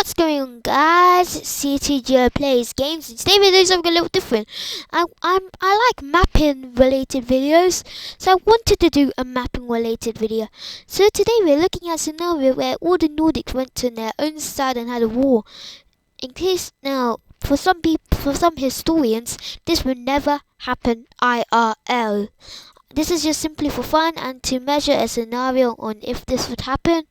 What's going on, guys? It's CTG Plays Games, and today's video is something a little different. I like mapping related videos, so I wanted to do a mapping related video. So today we're looking at a scenario where all the Nordics went to their own side and had a war. In case now, for some historians, this will never happen IRL. This is just simply for fun and to measure a scenario on if this would happen.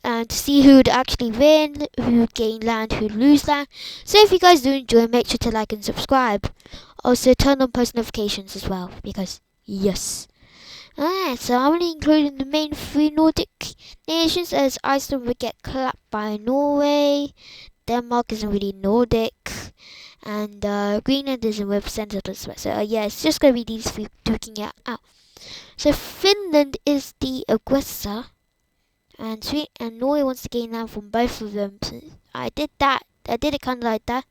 And to see who would actually win, who would gain land, who would lose land. So if you guys do enjoy, make sure to like and subscribe. Also turn on post notifications as well, because yes. Alright, so I'm only including the main three Nordic nations, as Iceland would get clapped by Norway, Denmark isn't really Nordic, and Greenland isn't represented as well. So yeah, it's just going to be these three duking it out. So Finland is the aggressor. And Norway wants to gain land from both of them. So I did that. I did it kind of like that.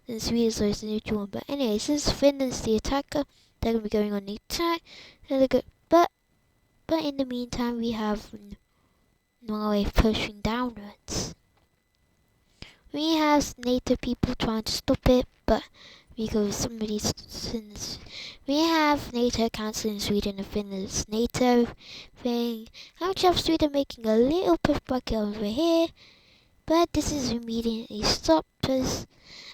Then Sweden is the neutral one. But anyway, since Finland's the attacker, they're gonna be going on the attack. But in the meantime, we have Norway pushing downwards. We have NATO people trying to stop it, but because some of these sins, we have NATO cancelling Sweden and Finland's NATO thing. I actually have Sweden making a little pushback over here, but this is immediately stopped as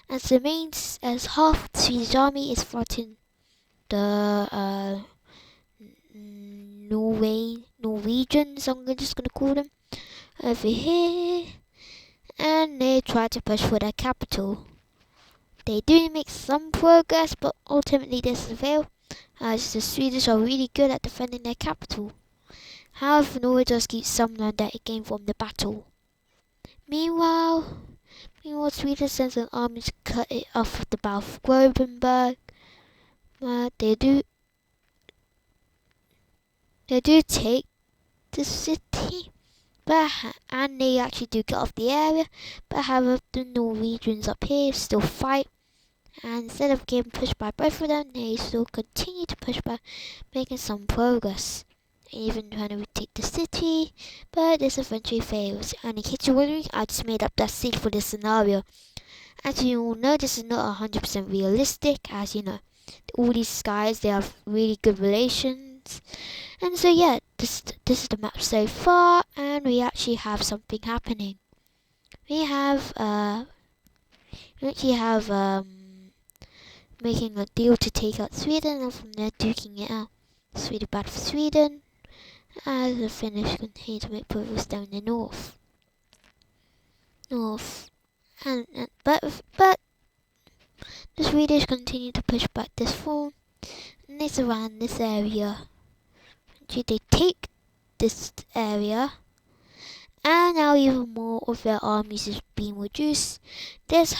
half the Swedish army is fighting the Norwegians, I'm just gonna call them, over here, and they try to push for their capital. They do make some progress, but ultimately this is a fail, as the Swedish are really good at defending their capital. However, Norway does keep some land that it gained from the battle. Meanwhile, Sweden sends an army to cut it off at the Battle of Grobenberg. They do take the city, and they actually do get off the area. But however, the Norwegians up here still fight. And instead of getting pushed by both of them, they still continue to push back, making some progress, even trying to retake the city, but this eventually fails. And in case you're wondering, I just made up that city for this scenario. As you all know, this is not 100% realistic, as you know, all these guys, they have really good relations. And so yeah, this is the map so far, and we actually have something happening. We actually have making a deal to take out Sweden, and from there duking it out. It's really bad for Sweden, as the Finnish continue to make progress down the north. But the Swedish continue to push back this fall, and they surround this area. Actually, they take this area, and now even more of their armies is being reduced. This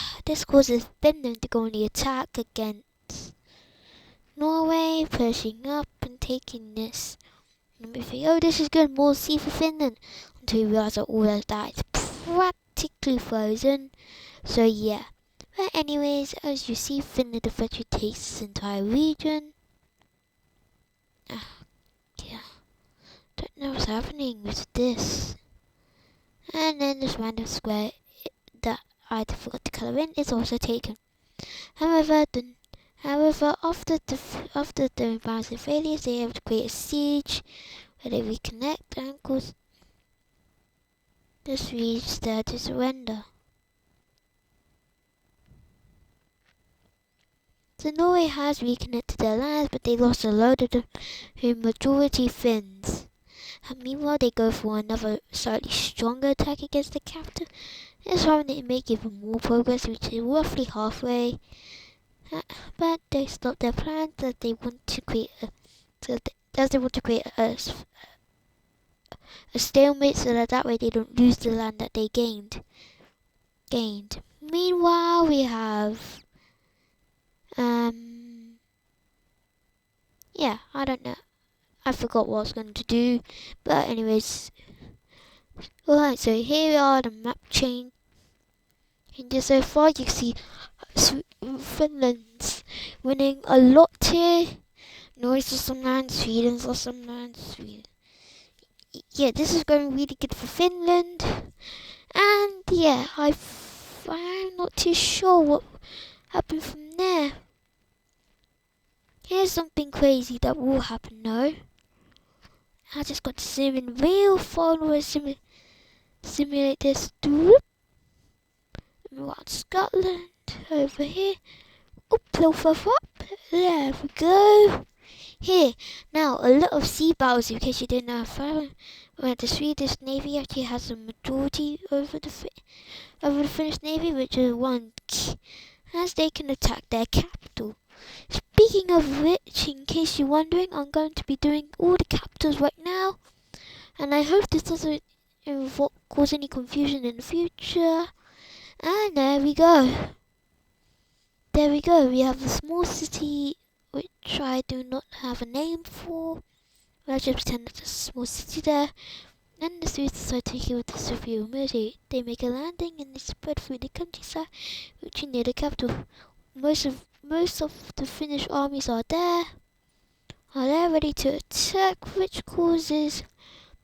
causes Finland to go on the attack against Norway, pushing up and taking this. And we think, oh, this is good, more sea for Finland, until we realize that all of that is practically frozen. So yeah. But anyways, as you see, Finland eventually takes this entire region. Yeah. Don't know what's happening with this. And then this random square that I forgot to colour in is also taken. However, after the bouncing failures, they are able to create a siege where they reconnect and cause the Swedes there to surrender. So Norway has reconnected their lands, but they lost a load of them, who majority Finns. And meanwhile, they go for another slightly stronger attack against the capital. This time they make even more progress, which is roughly halfway. But they stop their plans as they want to create a stalemate, so that way they don't lose the land that they gained. Meanwhile, we have yeah, I don't know. I forgot what I was going to do, but anyways, alright, so here we are, the map change. And just so far, you can see Finland's winning a lot here. Norway's lost some land, Sweden's lost some land. Yeah, this is going really good for Finland. And yeah, I I'm not too sure what happened from there. Here's something crazy that will happen though. I just got to zoom in real far and simulate this. Doop. We got Scotland over here. Up. There we go. Here, now a lot of sea battles, in case you didn't know, where the Swedish Navy actually has a majority over the Finnish Navy, which is one, as they can attack their capital. Speaking of which, in case you're wondering, I'm going to be doing all the capitals right now, and I hope this doesn't cause any confusion in the future. And there we go. There we go. We have a small city which I do not have a name for. I'll just pretend it's a small city there. And the Swedes decide to kill the Soviet military. They make a landing and they spread through the countryside, reaching near the capital. Most of the Finnish armies are there ready to attack, which causes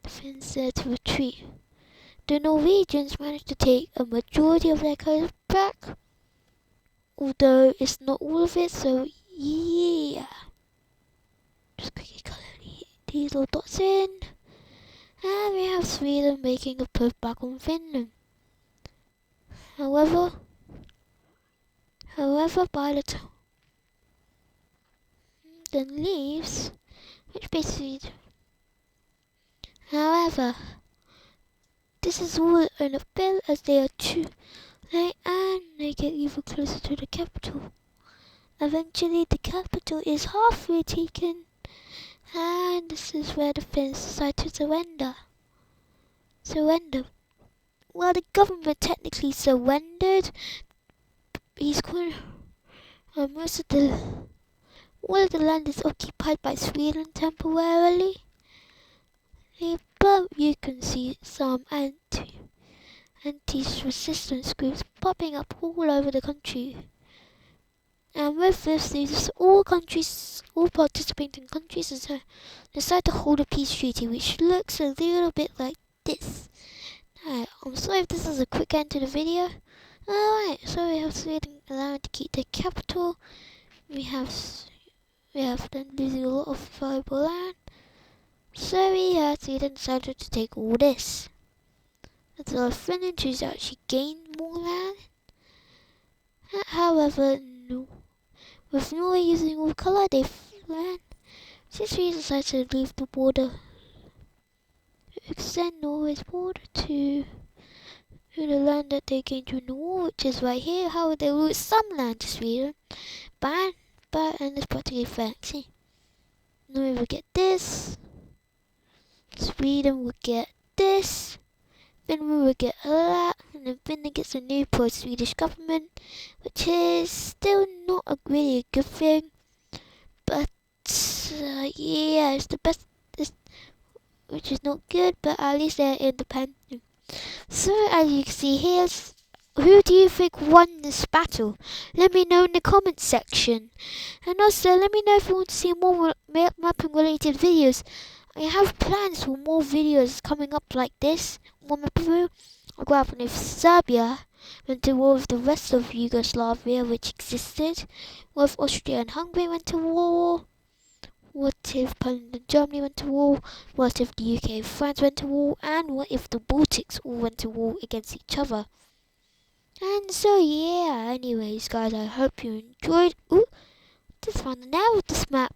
the Finns there to retreat. The Norwegians managed to take a majority of their coast back, although it's not all of it, so yeah. Just quickly color these little dots in. And we have Sweden making a push back on Finland. However, by the time then leaves, which basically, however, this is all an affair as they are too late and they get even closer to the capital. Eventually, the capital is halfway taken, and this is where the Finns decide to surrender. Well, the government technically surrendered. All of the land is occupied by Sweden temporarily, but you can see some anti-resistance groups popping up all over the country. And with this, all participating countries decide to hold a peace treaty, which looks a little bit like this. I'm sorry if this is a quick end to the video. Alright, so we have Sweden allowing to keep their capital. We have them losing a lot of valuable land. So Sweden decided to take all this. It's our Finland who's actually gained more land. However, no. With Norway using all colour, they land. Since we decided to leave the border, extend Norway's border to the land that they gained during the war, which is right here. However, they lose some land to Sweden, but and it's practically fair. See, Norway will get this, Sweden will get this, Finland will get that, and then Finland gets a new pro-Swedish government, which is still not really a good thing, but yeah, it's the best, which is not good, but at least they're independent. So as you can see here, who do you think won this battle? Let me know in the comments section. And also let me know if you want to see more mapping related videos. I have plans for more videos coming up like this. More mapping videos. I'll go up if Serbia went to war with the rest of Yugoslavia, which existed. What if Austria and Hungary went to war? What if Poland and Germany went to war? What if the UK and France went to war? And what if the Baltics all went to war against each other? And so yeah, anyways guys, I hope you enjoyed. Ooh, just found an error with this map.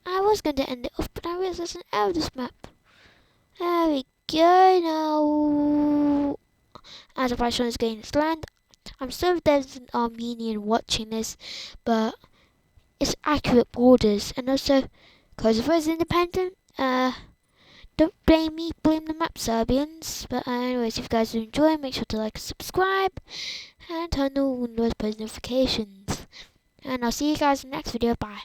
I was going to end it off, but I realized there's an error with this map. There we go now. Azerbaijan is gaining its land. I'm sorry if there's an Armenian watching this, but it's accurate borders, and also Kosovo is independent. Don't blame me, blame the map Serbians. But anyways, if you guys do enjoy, make sure to like and subscribe, and turn on all those post notifications. And I'll see you guys in the next video. Bye.